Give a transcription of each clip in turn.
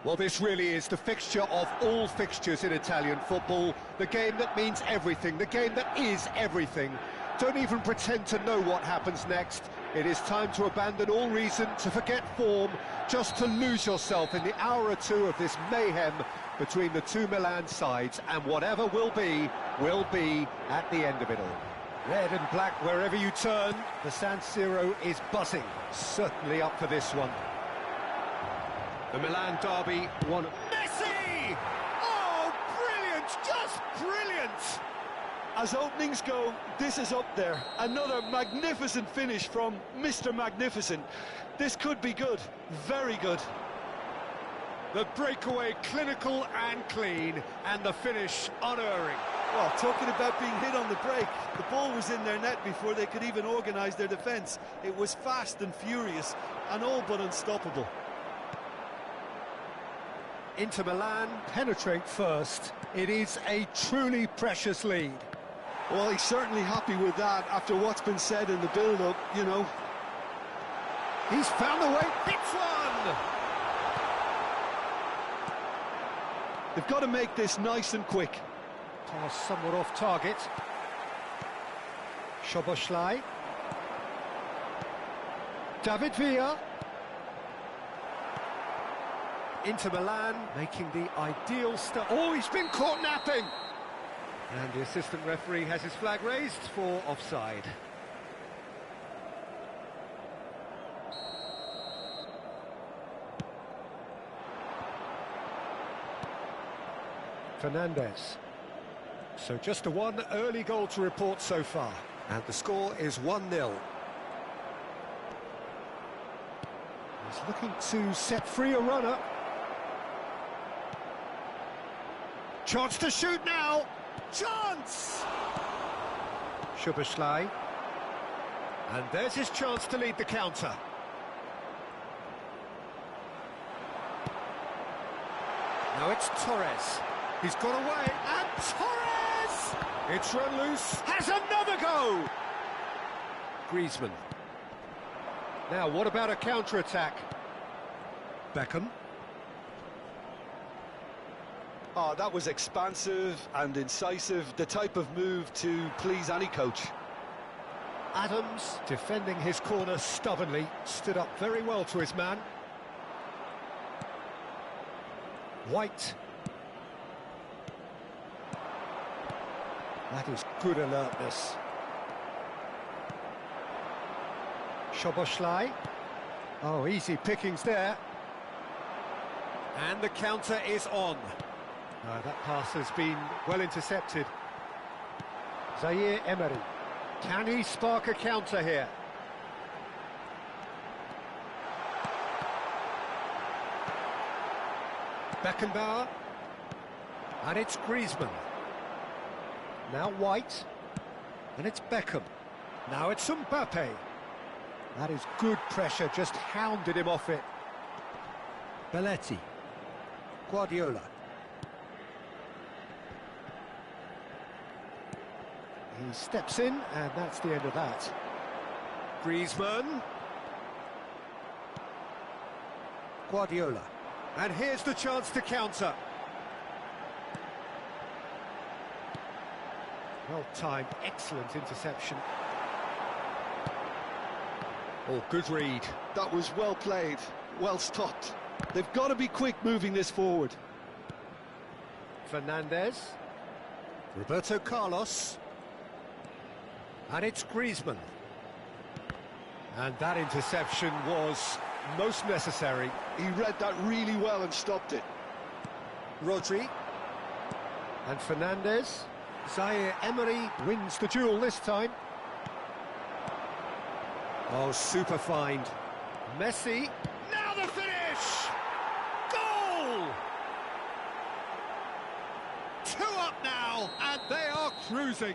Well, this really is the fixture of all fixtures in Italian football. The game that means everything, the game that is everything. Don't even pretend to know what happens next. It is time to abandon all reason, to forget form, just to lose yourself in the hour or two of this mayhem between the two Milan sides, and whatever will be at the end of it all. Red and black wherever you turn, the San Siro is buzzing, certainly up for this one. The Milan derby won. Messi! Oh, brilliant, just brilliant! As openings go, this is up there. Another magnificent finish from Mr. Magnificent. This could be good, very good. The breakaway clinical and clean, and the finish unerring. Well, talking about being hit on the break, the ball was in their net before they could even organise their defence. It was fast and furious, and all but unstoppable. Inter Milan penetrate first. It is a truly precious lead. Well, he's certainly happy with that after what's been said in the build-up, you know. He's found the way, hits one! They've got to make this nice and quick. Toss somewhat off target. Szoboszlai. David Villa. Inter Milan making the ideal start. Oh, he's been caught napping! And the assistant referee has his flag raised for offside. Fernandez. So just a one early goal to report so far. And the score is 1-0. He's looking to set free a runner. Chance to shoot now! Chance! Szoboszlai. And there's his chance to lead the counter. Now it's Torres. He's got away, and Torres! It's run loose, has another go! Griezmann. Now, what about a counter-attack? Beckham. Oh, that was expansive and incisive, the type of move to please any coach. Adams, defending his corner stubbornly, stood up very well to his man. White. That is good alertness. Szoboszlai. Oh, easy pickings there. And the counter is on. That pass has been well intercepted. Zaire Emery. Can he spark a counter here? Beckenbauer. And it's Griezmann. Now White. And it's Beckham. Now it's Mbappe. That is good pressure, just hounded him off it. Belletti. Guardiola. He steps in, and that's the end of that. Griezmann. Guardiola. And here's the chance to counter. Well-timed, excellent interception. Oh, good read. That was well played, well stopped. They've got to be quick moving this forward. Fernandez. Roberto Carlos. And it's Griezmann. And that interception was most necessary. He read that really well and stopped it. Rodri. And Fernandez. Zaire Emery wins the duel this time. Oh, super find. Messi. Now the finish! Goal! 2 up now, and they are cruising.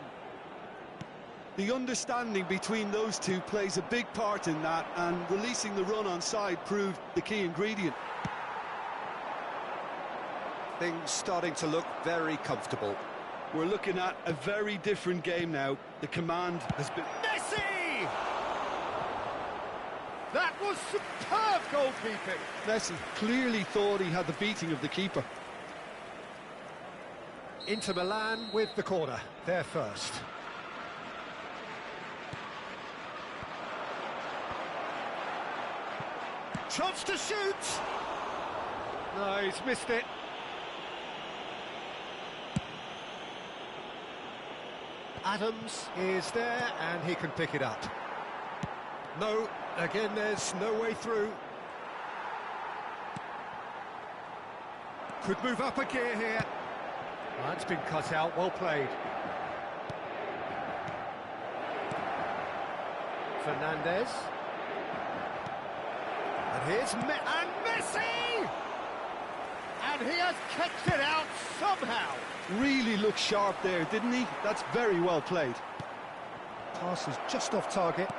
The understanding between those two plays a big part in that, and releasing the run on side proved the key ingredient. Things starting to look very comfortable. We're looking at a very different game now. The command has been... Messi! That was superb goalkeeping. Messi clearly thought he had the beating of the keeper. Inter Milan with the corner, they're first. Chance to shoot! No, he's missed it. Adams is there, and he can pick it up. No, again, there's no way through. Could move up a gear here. That's been cut out, well played. Fernandez. And here's Messi! And he has kept it out somehow. Really looked sharp there, didn't he? That's very well played. Pass is just off target.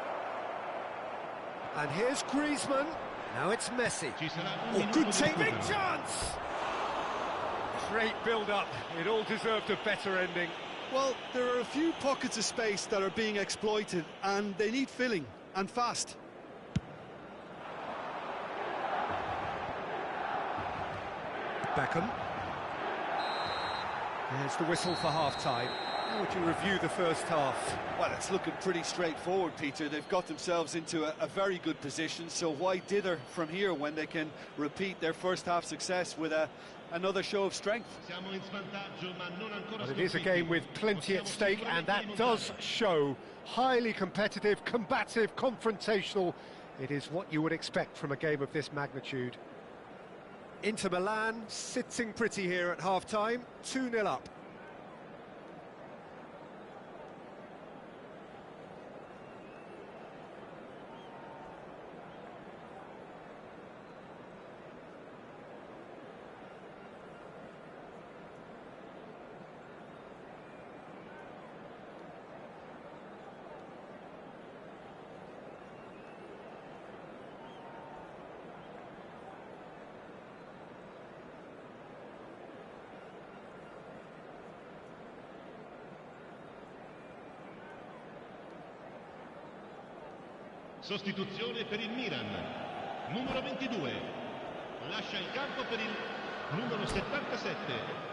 And here's Griezmann. Now it's Messi. Oh, good take. Big chance! Great build-up. It all deserved a better ending. Well, there are a few pockets of space that are being exploited, and they need filling, and fast. Beckham. There's the whistle for half-time. How would you review the first half? Well, it's looking pretty straightforward, Peter. They've got themselves into a very good position, so why dither from here when they can repeat their first half success with another show of strength? But it is a game with plenty at stake, and that does show. Highly competitive, combative, confrontational. It is what you would expect from a game of this magnitude. Inter Milan sitting pretty here at half-time, 2-0 up. Sostituzione per il Milan, numero 22, lascia il campo per il numero 77.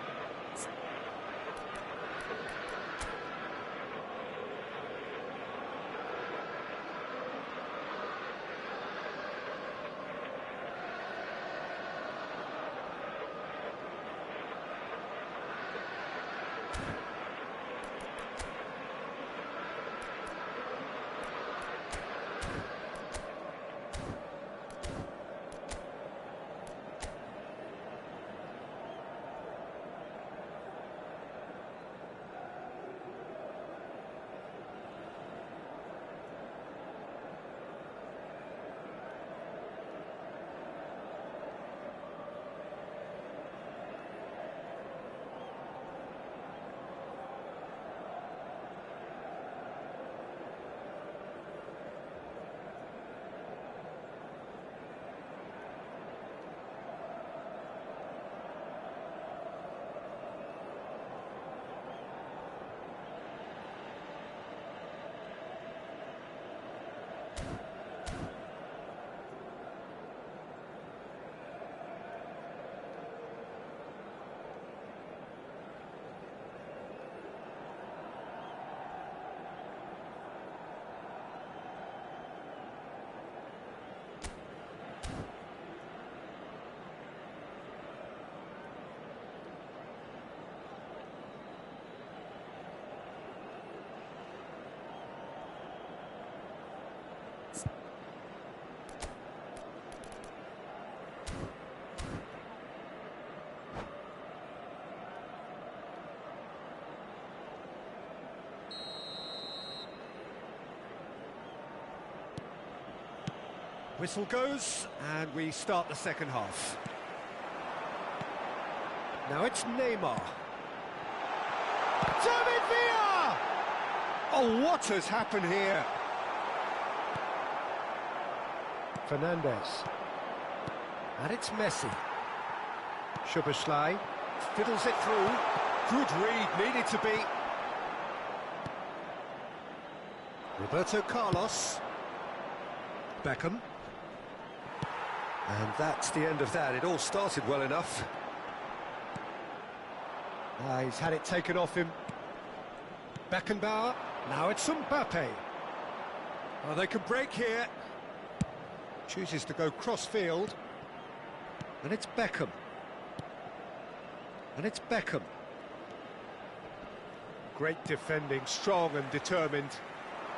Whistle goes, and we start the second half. Now it's Neymar. David Villa! Oh, what has happened here? Fernandez. And it's Messi. Szoboszlai fiddles it through. Good read, needed to be. Roberto Carlos. Beckham. And that's the end of that. It all started well enough. He's had it taken off him. Beckenbauer. Now it's Mbappe. Oh, they can break here. Chooses to go cross-field. And it's Beckham. And it's Beckham. Great defending, strong and determined.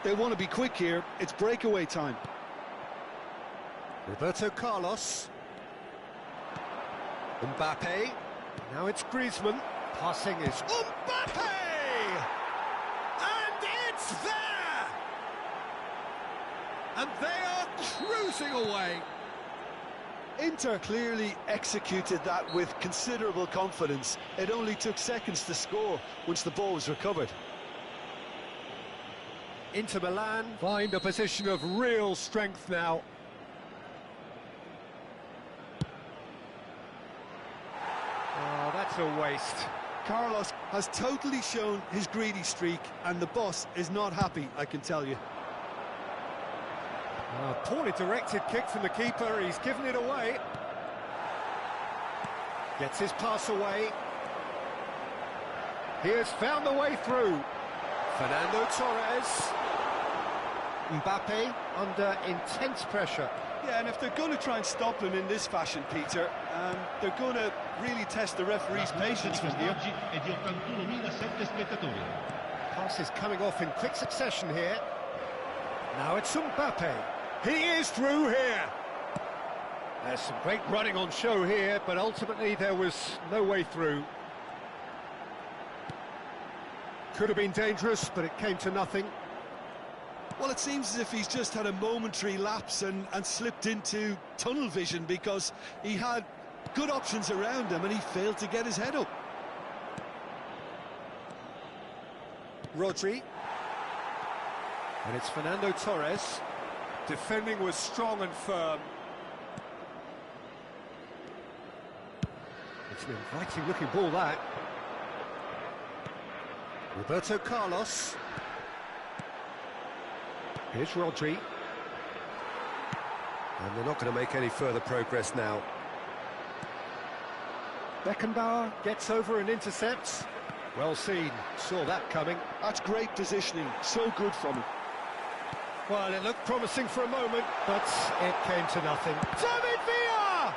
They want to be quick here. It's breakaway time. Roberto Carlos. Mbappe. Now it's Griezmann. Passing is Mbappe! And it's there! And they are cruising away. Inter clearly executed that with considerable confidence. It only took seconds to score once the ball was recovered. Inter Milan find a position of real strength now. Oh, that's a waste. Carlos has totally shown his greedy streak, and the boss is not happy, I can tell you. Poorly directed kick from the keeper, he's given it away. Gets his pass away. He has found the way through. Fernando Torres. Mbappe under intense pressure. Yeah, and if they're going to try and stop him in this fashion, Peter, they're going to really test the referee's patience from here. Pass is coming off in quick succession here. Now it's Mbappe. He is through here. There's some great running on show here, but ultimately there was no way through. Could have been dangerous, but it came to nothing. Well, it seems as if he's just had a momentary lapse and slipped into tunnel vision, because he had good options around him and he failed to get his head up. Rodri. And it's Fernando Torres. Defending was strong and firm. It's an inviting looking ball, that. Roberto Carlos. Here's Rodri. And they're not going to make any further progress now. Beckenbauer gets over and intercepts. Well seen, saw that coming. That's great positioning, so good from him. Well, it looked promising for a moment, but it came to nothing. David Villa!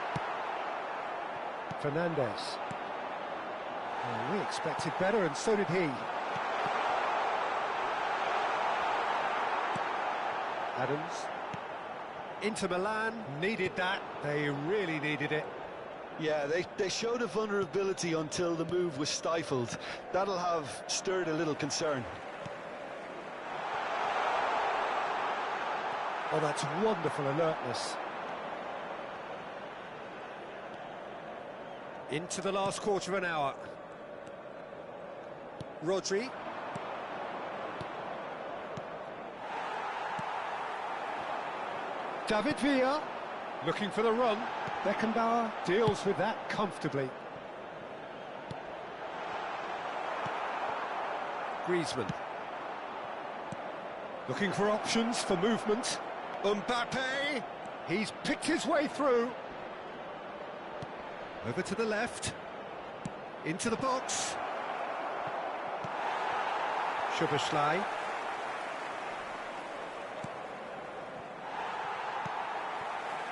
Fernandez. Well, we expected better, and so did he. Adams. Inter Milan needed that. They really needed it. Yeah, they showed a vulnerability until the move was stifled. That'll have stirred a little concern. Oh, that's wonderful alertness. Into the last quarter of an hour. Rodri. David Villa, looking for the run. Beckenbauer deals with that comfortably. Griezmann. Looking for options for movement. Mbappe, he's picked his way through. Over to the left. Into the box. Szoboszlai.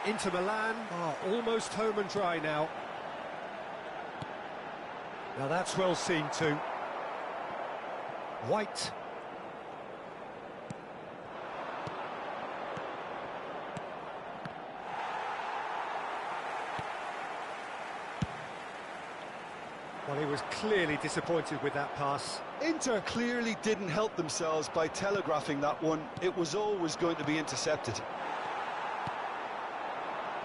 Inter Milan are almost home and dry now. Now that's well seen too. White. Well, he was clearly disappointed with that pass. Inter clearly didn't help themselves by telegraphing that one. It was always going to be intercepted.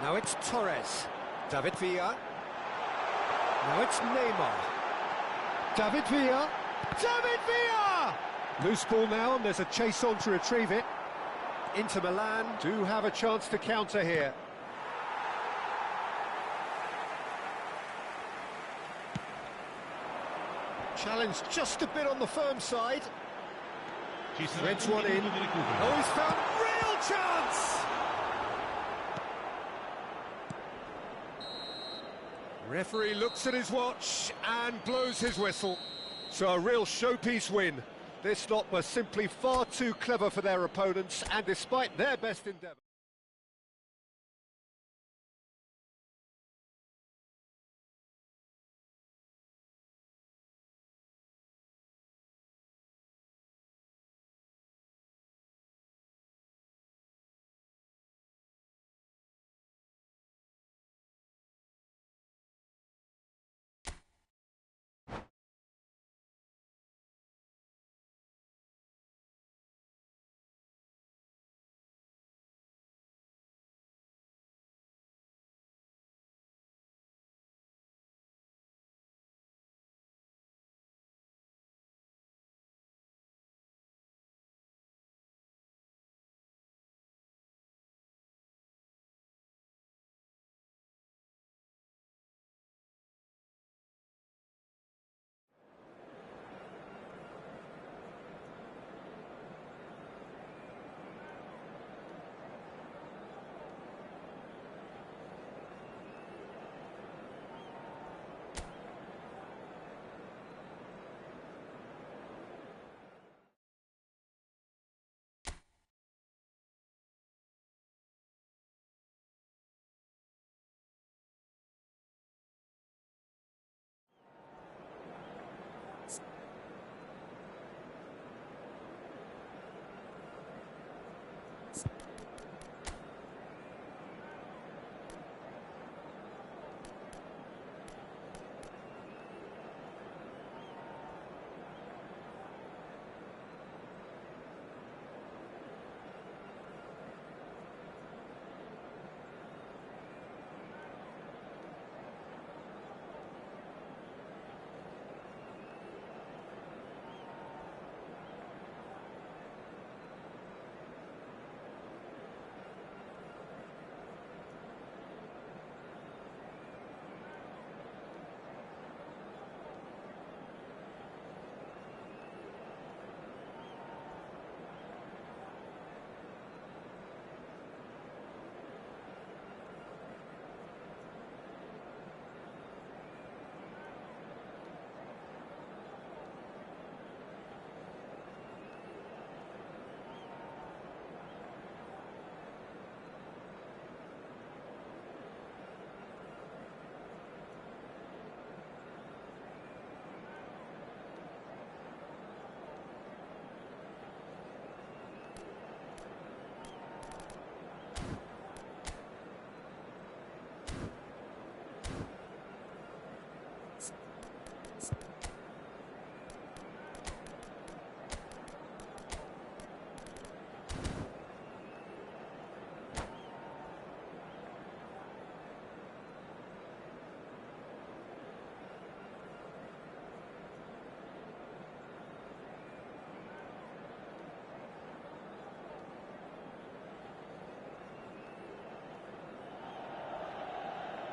Now it's Torres. David Villa. Now it's Neymar. David Villa. David Villa! Loose ball now, and there's a chase on to retrieve it. Inter Milan do have a chance to counter here. Challenge just a bit on the firm side. Threads one in. Oh, he's found real chance! Referee looks at his watch and blows his whistle. So a real showpiece win. This lot were simply far too clever for their opponents, and despite their best endeavour.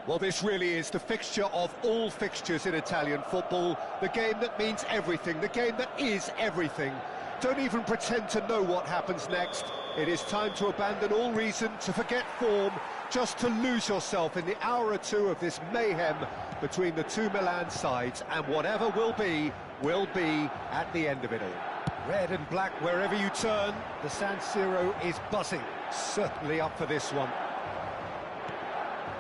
Well, this really is the fixture of all fixtures in Italian football, the game that means everything, the game that is everything. Don't even pretend to know what happens next. It is time to abandon all reason, to forget form, just to lose yourself in the hour or two of this mayhem between the two Milan sides, and whatever will be at the end of it all. Red and black wherever you turn, the San Siro is buzzing, certainly up for this one.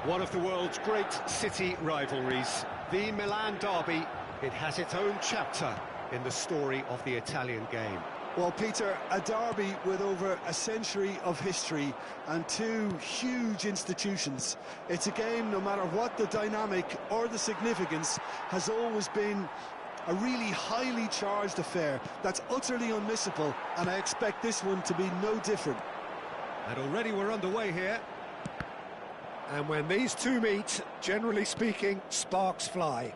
One of the world's great city rivalries, the Milan derby. It has its own chapter in the story of the Italian game. Well, Peter, a derby with over a century of history and two huge institutions. It's a game, no matter what the dynamic or the significance, has always been a really highly charged affair that's utterly unmissable, and I expect this one to be no different. And already we're underway here. And when these two meet, generally speaking, sparks fly.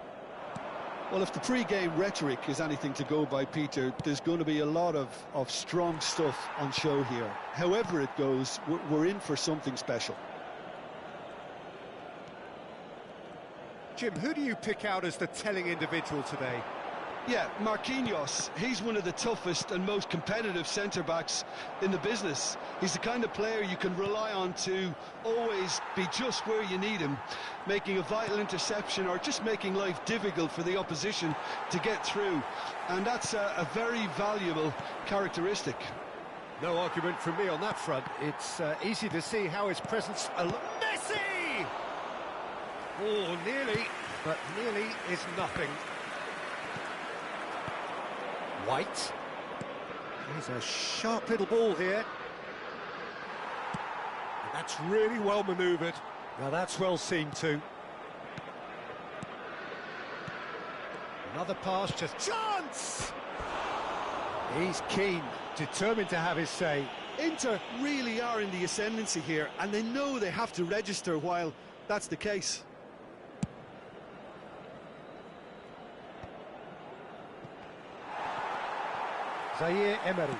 Well, if the pre-game rhetoric is anything to go by, Peter, there's going to be a lot of strong stuff on show here. However it goes, we're in for something special. Jim, who do you pick out as the telling individual today? Yeah, Marquinhos, he's one of the toughest and most competitive centre-backs in the business. He's the kind of player you can rely on to always be just where you need him, making a vital interception or just making life difficult for the opposition to get through. And that's a very valuable characteristic. No argument from me on that front. It's easy to see how his presence... Messi! Oh, nearly, but nearly is nothing. White. He's a sharp little ball here. And that's really well manoeuvred. Now that's well seen too. Another pass, just chance! He's keen, determined to have his say. Inter really are in the ascendancy here, and they know they have to register while that's the case. Zaire Emery.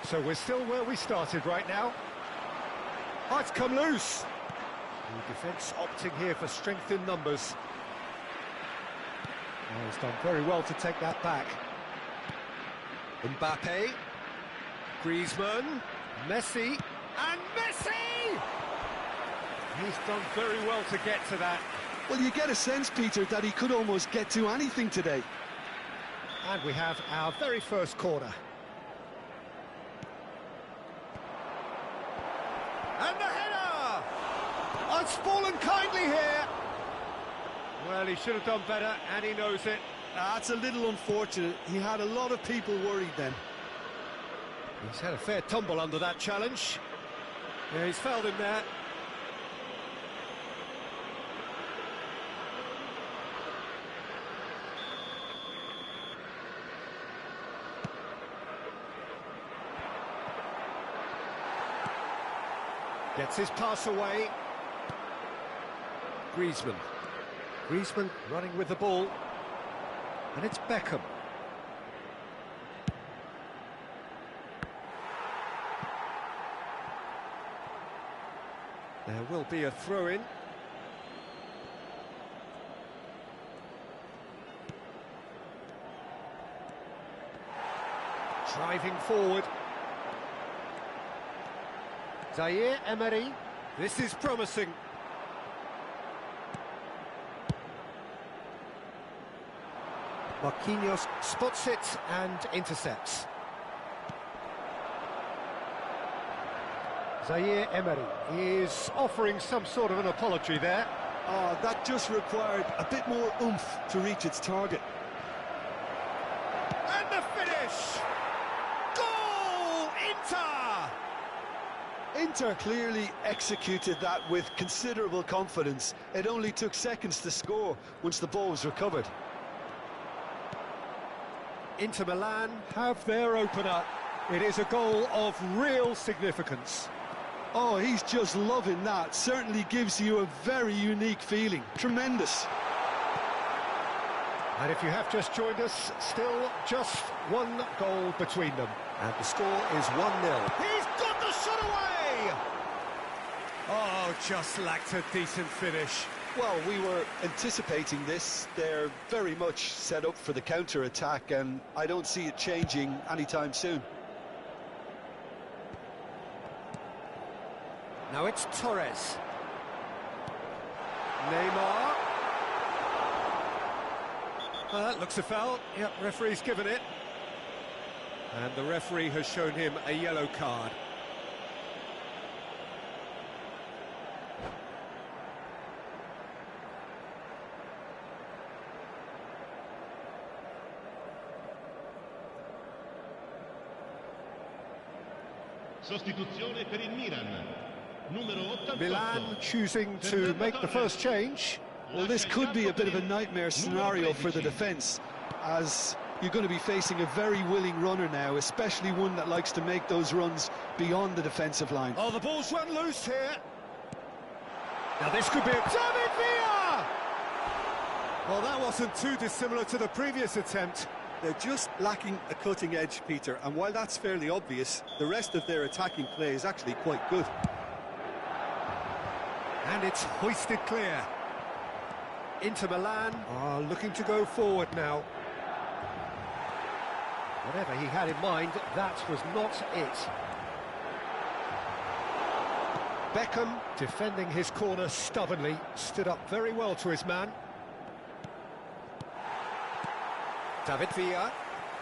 So we're still where we started right now. Oh, it's come loose. The defence opting here for strength in numbers. Oh, he's done very well to take that back. Mbappe, Griezmann, Messi, and Messi! He's done very well to get to that. Well, you get a sense, Peter, that he could almost get to anything today. And we have our very first corner. And the header! Oh, it's fallen kindly here. Well, he should have done better, and he knows it. That's a little unfortunate. He had a lot of people worried then. He's had a fair tumble under that challenge. Yeah, he's fouled him there. Gets his pass away. Griezmann. Griezmann running with the ball. And it's Beckham. There will be a throw-in. Driving forward. Zaire Emery. This is promising. Marquinhos spots it and intercepts. Zaire Emery is offering some sort of an apology there. Oh, that just required a bit more oomph to reach its target. And the finish! Goal! Inter! Inter clearly executed that with considerable confidence. It only took seconds to score once the ball was recovered. Inter Milan have their opener. It is a goal of real significance. Oh, he's just loving that. Certainly gives you a very unique feeling. Tremendous. And if you have just joined us, still just one goal between them. And the score is 1-0. He's got the shot away! Oh, just lacked a decent finish. Well, we were anticipating this. They're very much set up for the counter-attack, and I don't see it changing anytime soon. Now it's Torres. Neymar. That looks a foul. Yep, referee's given it. And the referee has shown him a yellow card. Sostituzione per il Milan. Numero 88. Milan choosing to make the first change. Well, this could be a bit of a nightmare scenario for the defence, as you're going to be facing a very willing runner now, especially one that likes to make those runs beyond the defensive line. Oh, the ball's run loose here. Now this could be a... David Villa! Well, that wasn't too dissimilar to the previous attempt. They're just lacking a cutting edge, Peter, and while that's fairly obvious, the rest of their attacking play is actually quite good. And it's hoisted clear. Inter Milan are looking to go forward now. Whatever he had in mind, that was not it. Beckham, defending his corner stubbornly, stood up very well to his man. David Villa.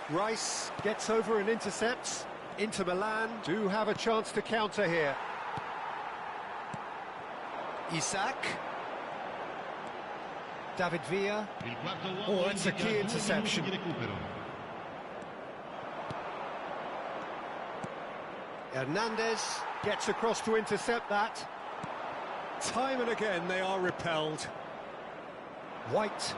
Rice gets over and intercepts. Inter Milan do have a chance to counter here. Isak. David Villa. Oh, that's a key interception. Hernandez gets across to intercept that. Time and again they are repelled. White.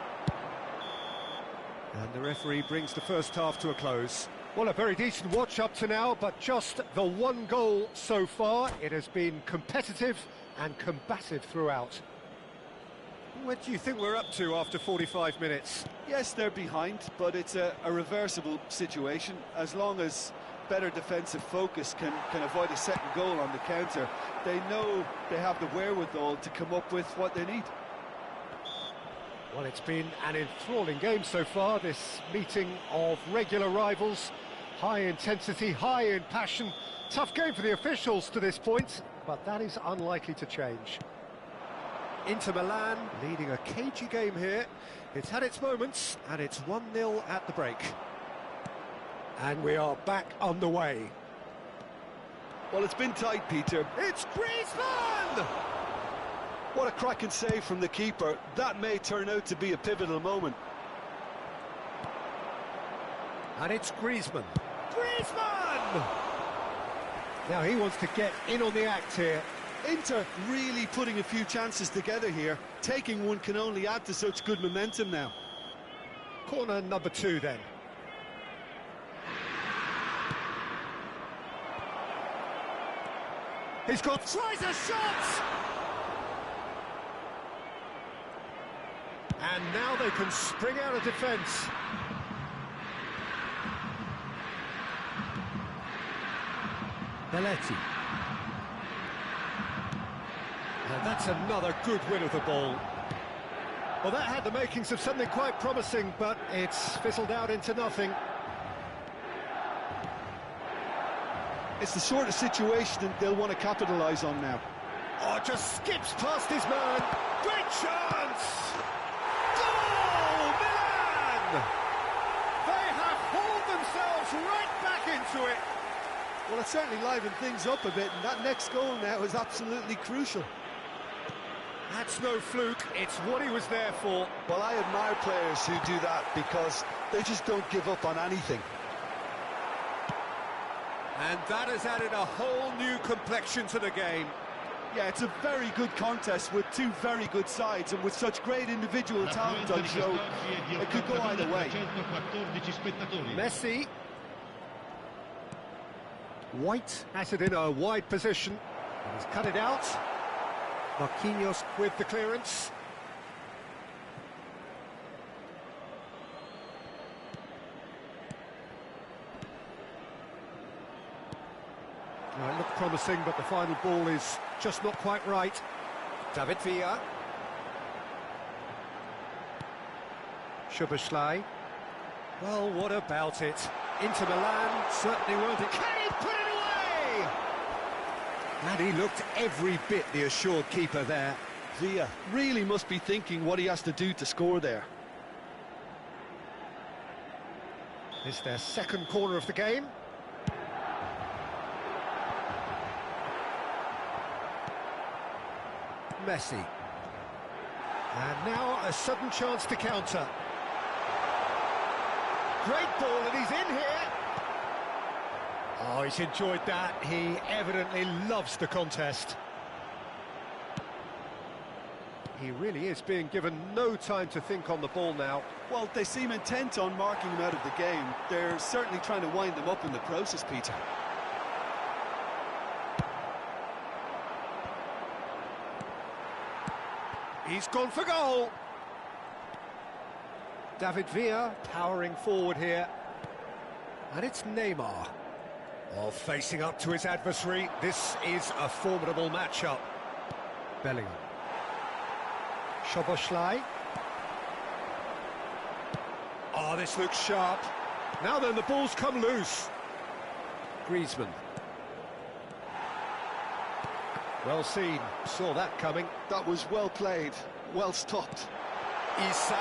And the referee brings the first half to a close. Well, a very decent watch up to now, but just the one goal so far. It has been competitive and combative throughout. What do you think we're up to after 45 minutes? Yes, they're behind, but it's a reversible situation. As long as better defensive focus can avoid a second goal on the counter, they know they have the wherewithal to come up with what they need. Well, it's been an enthralling game so far, this meeting of regular rivals. High intensity, high in passion. Tough game for the officials to this point, but that is unlikely to change. Inter Milan leading a cagey game here. It's had its moments, and it's 1-0 at the break. And we are back underway. Well, it's been tight, Peter. It's Griezmann! What a cracking save from the keeper. That may turn out to be a pivotal moment. And it's Griezmann. Griezmann! Now he wants to get in on the act here. Inter really putting a few chances together here. Taking one can only add to such good momentum now. Corner number 2 then. He's got... tries a shot! And now they can spring out of defence. Belletti. And that's another good win of the ball. Well, that had the makings of something quite promising, but it's fizzled out into nothing. It's the sort of situation that they'll want to capitalise on now. Oh, just skips past his man. Great chance! Goal, Milan! They have hauled themselves right back into it. Well, it certainly livened things up a bit, and that next goal now is absolutely crucial. That's no fluke, it's what he was there for. Well, I admire players who do that because they just don't give up on anything. And that has added a whole new complexion to the game. Yeah, it's a very good contest with two very good sides, and with such great individual talent on show, it could go either way. Messi. White has it in a wide position. He's cut it out. Marquinhos with the clearance. Well, it looked promising, but the final ball is just not quite right. David Villa. Szoboszlai. Well, what about it? Inter Milan certainly weren't it. Can he put it away? And he looked every bit the assured keeper there. Villa really must be thinking what he has to do to score there. It's their second corner of the game. Messi. And now a sudden chance to counter. Great ball, and he's in here. Oh, he's enjoyed that. He evidently loves the contest. He really is being given no time to think on the ball now. Well, they seem intent on marking him out of the game. They're certainly trying to wind him up in the process, Peter. He's gone for goal. David Villa powering forward here. And it's Neymar. Oh, facing up to his adversary. This is a formidable matchup. Bellingham. Szoboszlai. Oh, this looks sharp. Now then, the ball's come loose. Griezmann. Well seen, saw that coming. That was well played, well stopped. Isak.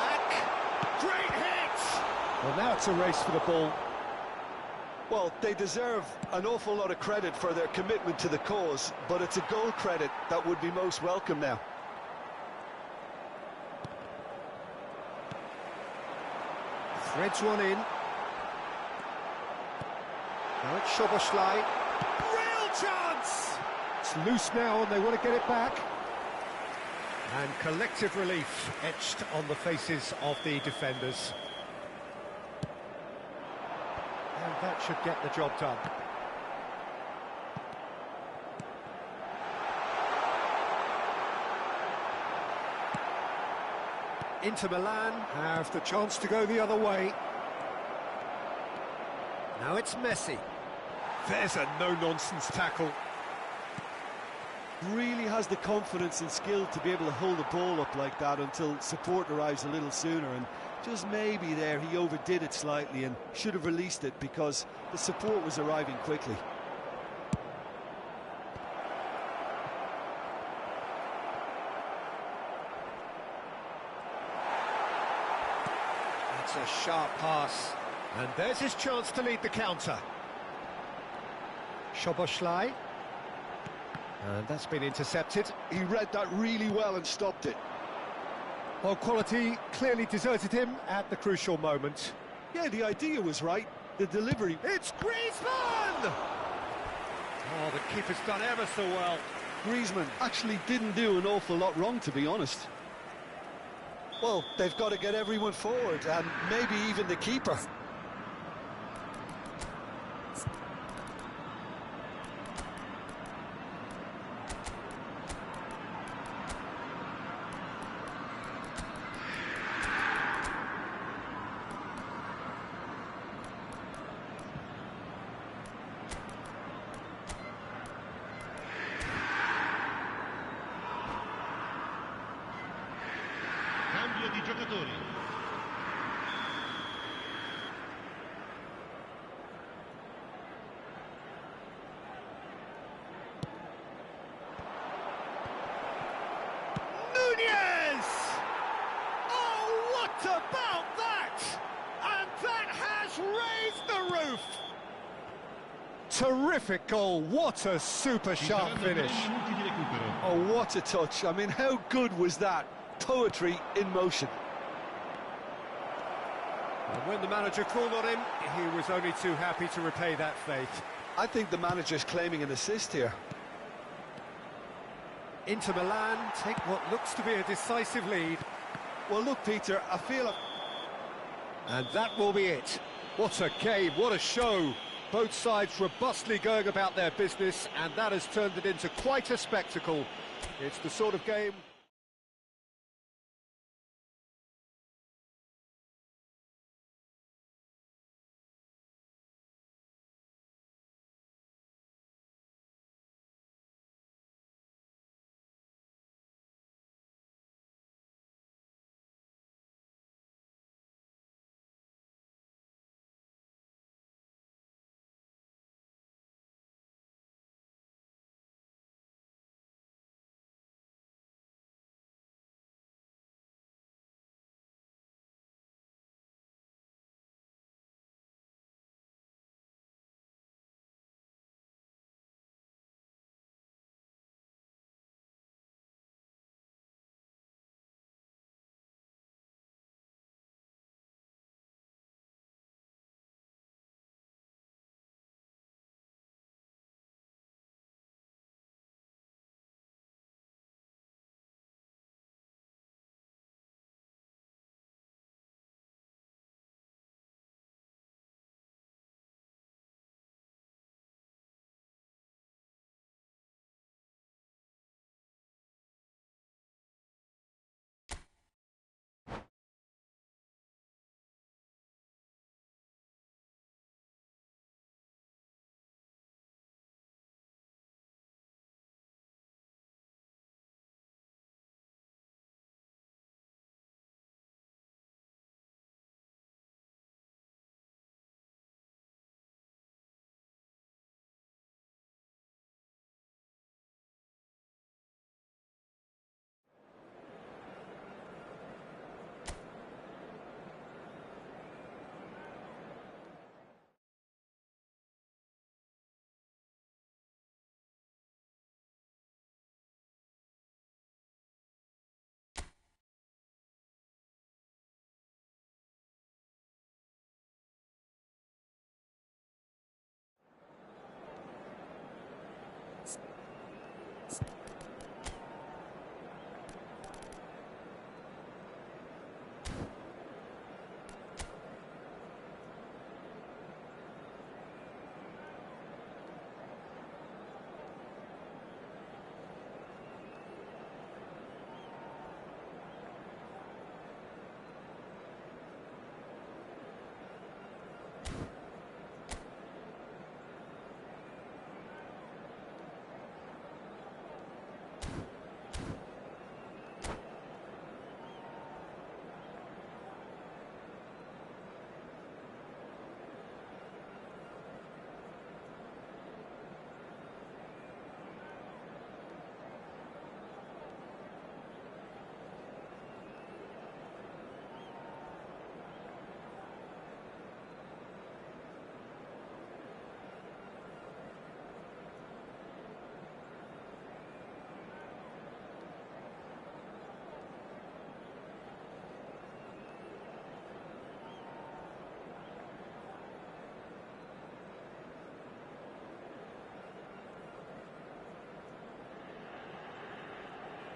Great hit! Well, now it's a race for the ball. Well, they deserve an awful lot of credit for their commitment to the cause, but it's a goal credit that would be most welcome now. Threads one in. Now it's Szoboszlai. Real chance! It's loose now and they want to get it back. And collective relief etched on the faces of the defenders. And that should get the job done. Inter Milan have the chance to go the other way. Now it's Messi. There's a no-nonsense tackle. Really has the confidence and skill to be able to hold the ball up like that until support arrives a little sooner, and just maybe there he overdid it slightly and should have released it because the support was arriving quickly. It's a sharp pass, and there's his chance to lead the counter. Szoboszlai. And that's been intercepted. He read that really well and stopped it. Well, quality clearly deserted him at the crucial moment. Yeah, the idea was right. The delivery... It's Griezmann! Oh, the keeper's done ever so well. Griezmann actually didn't do an awful lot wrong, to be honest. Well, they've got to get everyone forward, and maybe even the keeper. Cambio di giocatori. Nunez! Oh, what about that? And that has raised the roof! Terrific goal, what a super sharp finish. Oh, what a touch. I mean, how good was that? Poetry in motion. And when the manager called on him, he was only too happy to repay that faith. I think the manager's claiming an assist here. Inter Milan take what looks to be a decisive lead. Well, look, Peter, I feel... And that will be it. What a game, what a show. Both sides robustly going about their business, and that has turned it into quite a spectacle. It's the sort of game...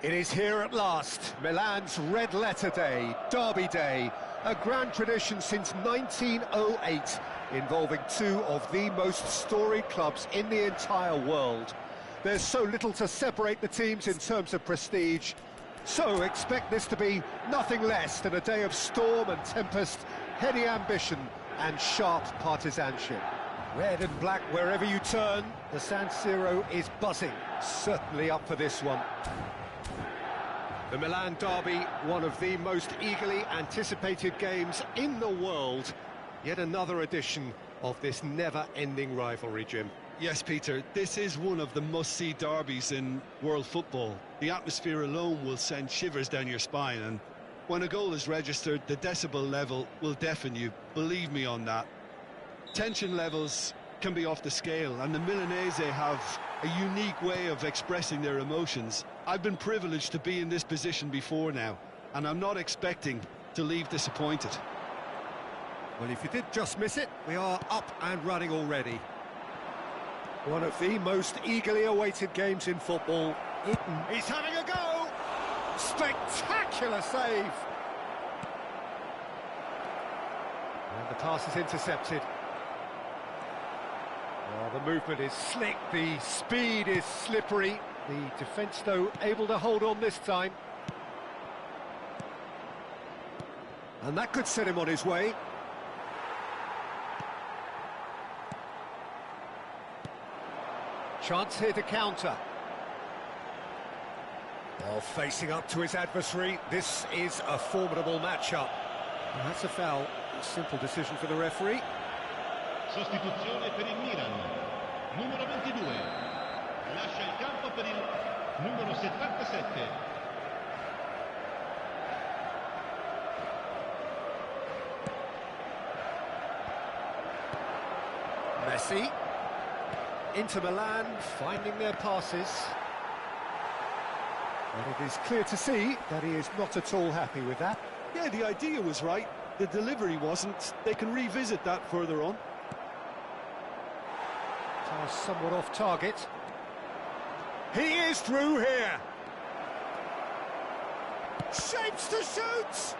It is here at last, Milan's red letter day, Derby Day, a grand tradition since 1908, involving two of the most storied clubs in the entire world. There's so little to separate the teams in terms of prestige, so expect this to be nothing less than a day of storm and tempest, heady ambition and sharp partisanship. Red and black wherever you turn, the San Siro is buzzing, certainly up for this one. The Milan derby, one of the most eagerly anticipated games in the world. Yet another edition of this never-ending rivalry, Jim. Yes, Peter, this is one of the must-see derbies in world football. The atmosphere alone will send shivers down your spine, and when a goal is registered, the decibel level will deafen you. Believe me on that. Tension levels can be off the scale, and the Milanese have a unique way of expressing their emotions. I've been privileged to be in this position before now, and I'm not expecting to leave disappointed. Well, if you did just miss it, we are up and running already. One of the most eagerly awaited games in football. He's having a go! Spectacular save! And the pass is intercepted. Well, the movement is slick, the speed is slippery. The defence, though, able to hold on this time. And that could set him on his way. Chance here to counter. Well, facing up to his adversary, this is a formidable matchup. And that's a foul. A simple decision for the referee. Sostituzione per il Milan. Numero 22. Lascia il campo per il numero 77. Messi. Inter Milan finding their passes. And it is clear to see that he is not at all happy with that. Yeah, the idea was right. The delivery wasn't. They can revisit that further on. Pass somewhat off target. He is through here. Shapes to shoot!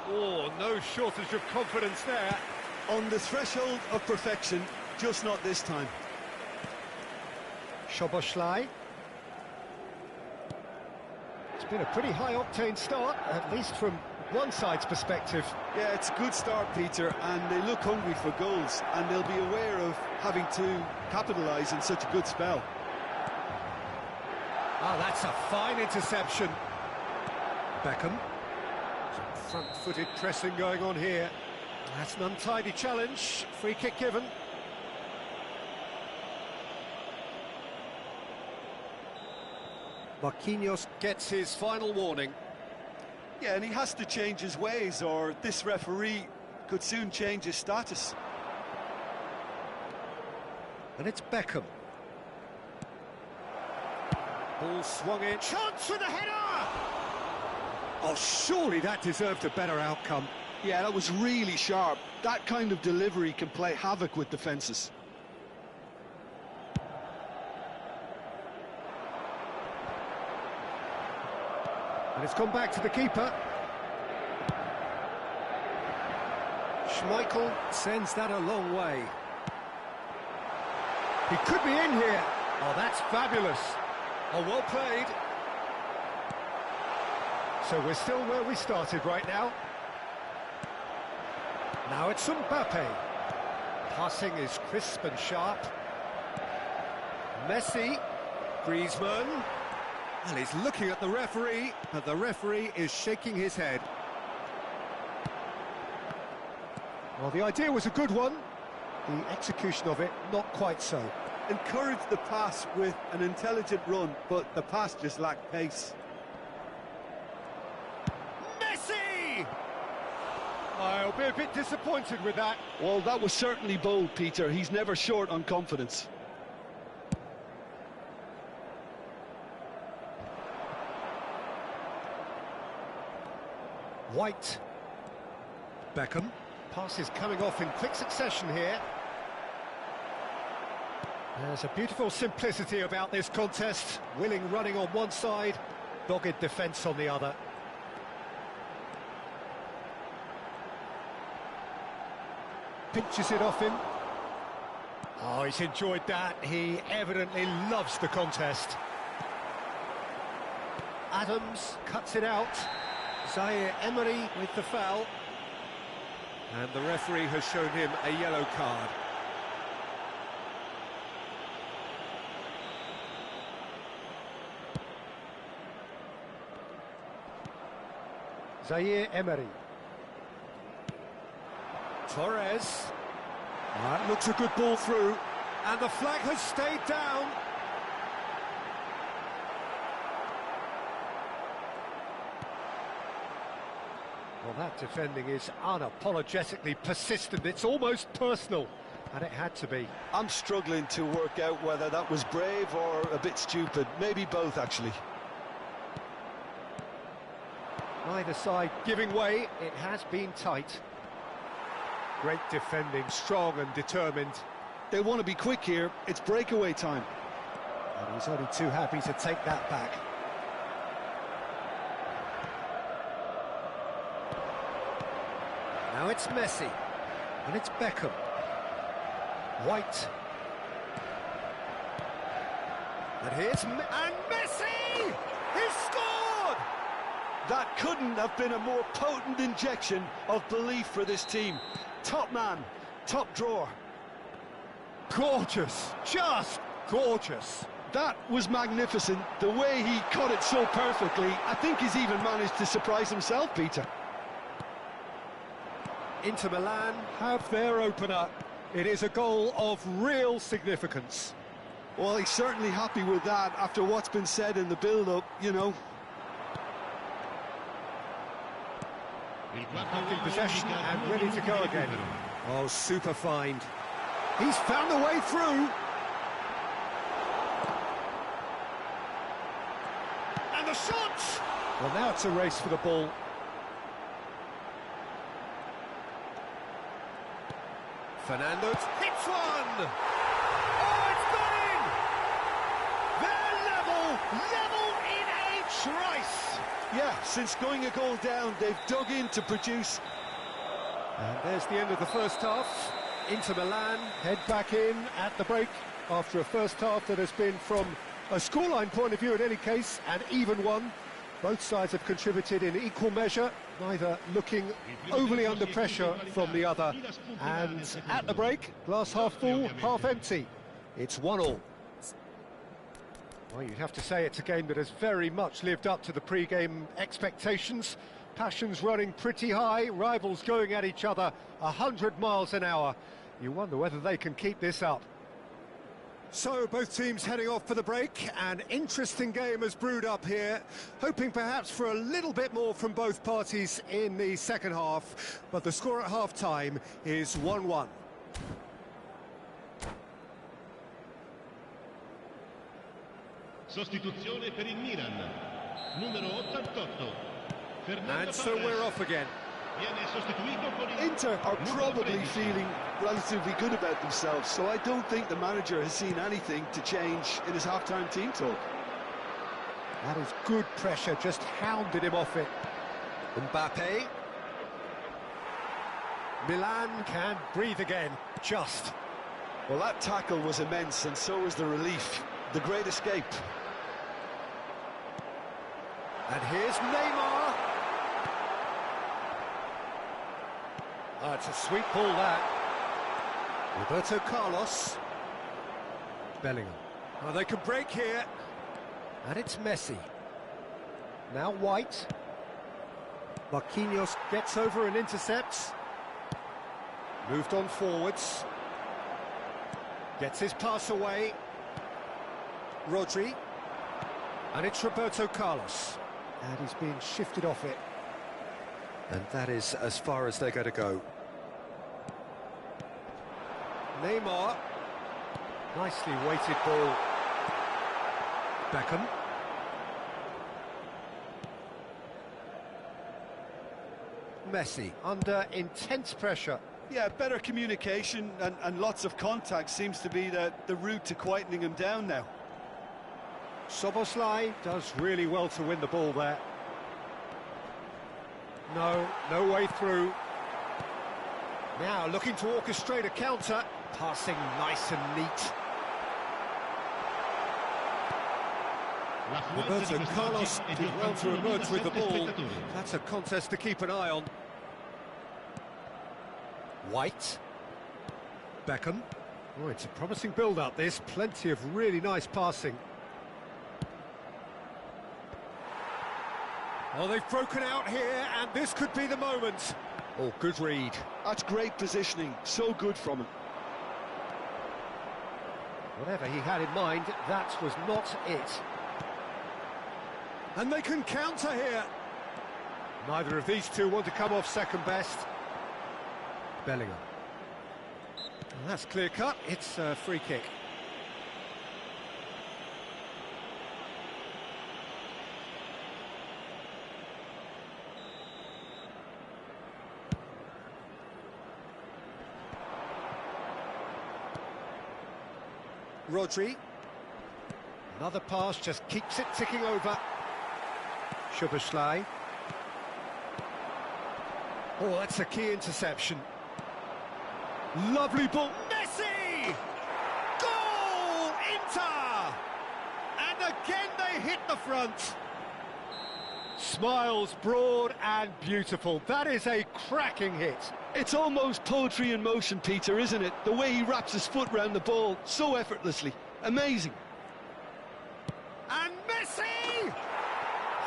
Oh, no shortage of confidence there. On the threshold of perfection, just not this time. Szoboszlai. It's been a pretty high-octane start, at least from one side's perspective. Yeah, it's a good start, Peter, and they look hungry for goals, and they'll be aware of having to capitalise in such a good spell. Oh, that's a fine interception. Beckham. Some front-footed pressing going on here. That's an untidy challenge. Free kick given. Marquinhos gets his final warning. Yeah, and he has to change his ways, or this referee could soon change his status. And it's Beckham. Ball swung in. Chance with a header! Oh, surely that deserved a better outcome. Yeah, that was really sharp. That kind of delivery can play havoc with defences. And it's gone back to the keeper. Schmeichel sends that a long way. He could be in here. Oh, that's fabulous. Oh, well played. So we're still where we started right now. Now it's Mbappe. Passing is crisp and sharp. Messi. Griezmann. And he's looking at the referee, but the referee is shaking his head. Well, the idea was a good one. The execution of it, not quite so. Encouraged the pass with an intelligent run, but the pass just lacked pace. Messi! I'll be a bit disappointed with that. Well, that was certainly bold, Peter. He's never short on confidence. White. Beckham. Pass is coming off in quick succession here. There's a beautiful simplicity about this contest. Willing running on one side, dogged defence on the other. Pinches it off him. Oh, he's enjoyed that. He evidently loves the contest. Adams cuts it out. Zaire Emery with the foul. And the referee has shown him a yellow card. Zaire Emery. Torres. That looks a good ball through. And the flag has stayed down. Well, that defending is unapologetically persistent. It's almost personal, and it had to be. I'm struggling to work out whether that was brave or a bit stupid. Maybe both, actually. Neither side giving way. It has been tight. Great defending, strong and determined. They want to be quick here. It's breakaway time. And he's only too happy to take that back. Now it's Messi, and it's Beckham. White. And here's and Messi! He's scored! That couldn't have been a more potent injection of belief for this team. Top man, top drawer. Gorgeous, just gorgeous. That was magnificent. The way he cut it so perfectly, I think he's even managed to surprise himself, Peter. Inter Milan have their opener. It is a goal of real significance. Well, he's certainly happy with that after what's been said in the build-up, you know. Back in possession and ready to go again. Oh, super find. He's found a way through. And the shot! Well, now it's a race for the ball. Fernando hits one! Oh, it's gone in! They're level in a trice! Yeah, since going a goal down, they've dug in to produce. And there's the end of the first half. Inter Milan head back in at the break after a first half that has been, from a scoreline point of view in any case, an even one. Both sides have contributed in equal measure, neither looking overly under pressure from the other. And at the break, glass half full, half empty. It's 1-1. Well, you'd have to say it's a game that has very much lived up to the pre-game expectations. Passions running pretty high, rivals going at each other 100 miles an hour. You wonder whether they can keep this up. So, both teams heading off for the break. An interesting game has brewed up here, hoping perhaps for a little bit more from both parties in the second half, but the score at half-time is 1-1. Sostituzione per il Milan, numero 88. And so we're off again. Inter are probably feeling relatively good about themselves, so I don't think the manager has seen anything to change in his half-time team talk. That is good pressure, just hounded him off it. Mbappe. Milan can breathe again, just. Well, that tackle was immense, and so was the relief. The great escape. And here's Neymar. Oh, it's a sweet ball, that. Roberto Carlos. Bellingham. Oh, they can break here. And it's Messi. Now White. Marquinhos gets over and intercepts. Moved on forwards. Gets his pass away. Rodri. And it's Roberto Carlos. And he's being shifted off it. And that is as far as they're going to go. Neymar. Nicely weighted ball. Beckham. Messi under intense pressure. Yeah, better communication and lots of contact seems to be the route to quietening him down now. Szoboszlai does really well to win the ball there. No way through. Now looking to orchestrate a counter. Passing nice and neat. Roberto Carlos did well to emerge with the ball. That's a contest to keep an eye on. White. Beckham. Oh, it's a promising build-up, this. Plenty of really nice passing. Oh, they've broken out here, and this could be the moment. Oh, good read. That's great positioning. So good from him. Whatever he had in mind, that was not it. And they can counter here. Neither of these two want to come off second best. Bellingham. Well, that's clear cut. It's a free kick. Rodri. Another pass, just keeps it ticking over. Szoboszlai. Oh, that's a key interception. Lovely ball. Messi! Goal! Inter! And again they hit the front. Smiles broad and beautiful. That is a cracking hit. It's almost poetry in motion, Peter, isn't it? The way he wraps his foot round the ball so effortlessly. Amazing. And Messi!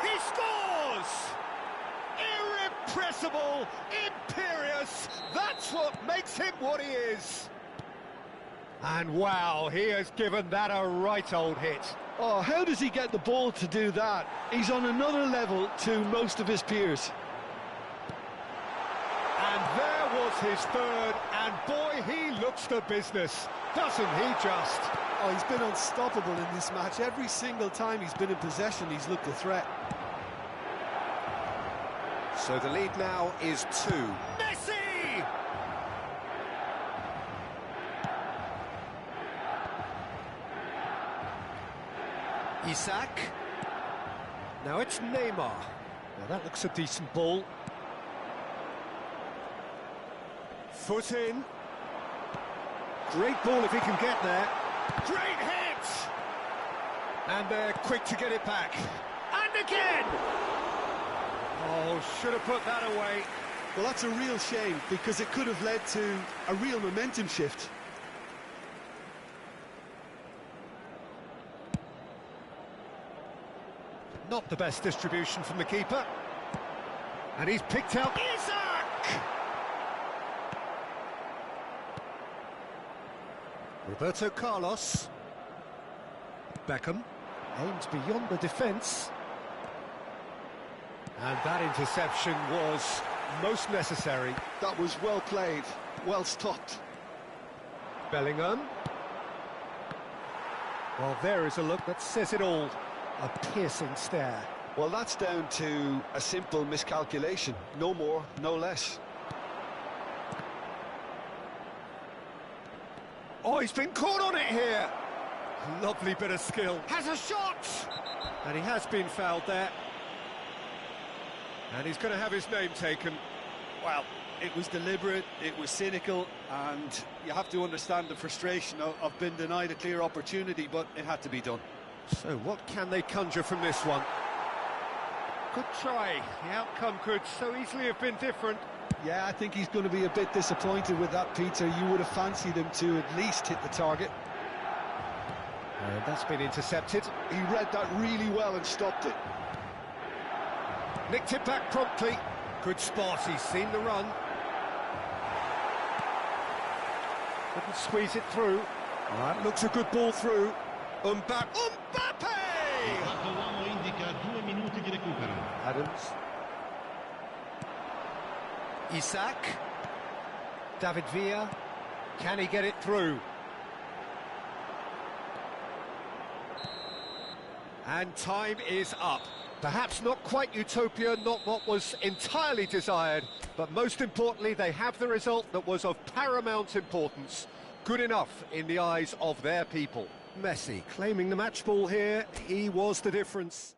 He scores! Irrepressible, imperious, that's what makes him what he is. And wow, he has given that a right old hit. Oh, how does he get the ball to do that? He's on another level to most of his peers. And there was his third, and boy, he looks the business, doesn't he just? Oh, he's been unstoppable in this match. Every single time he's been in possession, he's looked a threat. So the lead now is 2. Messi! Isak. Now it's Neymar. Now that looks a decent ball. Foot in. Great ball if he can get there. Great hit! And they're quick to get it back. And again! Oh, should have put that away. Well, that's a real shame, because it could have led to a real momentum shift. Not the best distribution from the keeper. And he's picked out Isak! Roberto Carlos. Beckham aims beyond the defence. And that interception was most necessary. That was well played, well stopped. Bellingham. Well, there is a look that says it all. A piercing stare. Well, that's down to a simple miscalculation. No more, no less. Oh, he's been caught on it here. Lovely bit of skill. Has a shot! And he has been fouled there. And he's going to have his name taken. Well, it was deliberate, it was cynical, and you have to understand the frustration of being denied a clear opportunity, but it had to be done. So what can they conjure from this one? Good try. The outcome could so easily have been different. Yeah, I think he's going to be a bit disappointed with that, Peter. You would have fancied him to at least hit the target. And that's been intercepted. He read that really well and stopped it. Nicked it back promptly. Good spot, he's seen the run. Couldn't squeeze it through. That looks a good ball through. Mbappe! Il quarto uomo indica 2 minuti di recupero. Adams. Isak. David Villa. Can he get it through? And time is up. Perhaps not quite utopia, not what was entirely desired, but most importantly, they have the result that was of paramount importance. Good enough in the eyes of their people. Messi claiming the match ball here, he was the difference.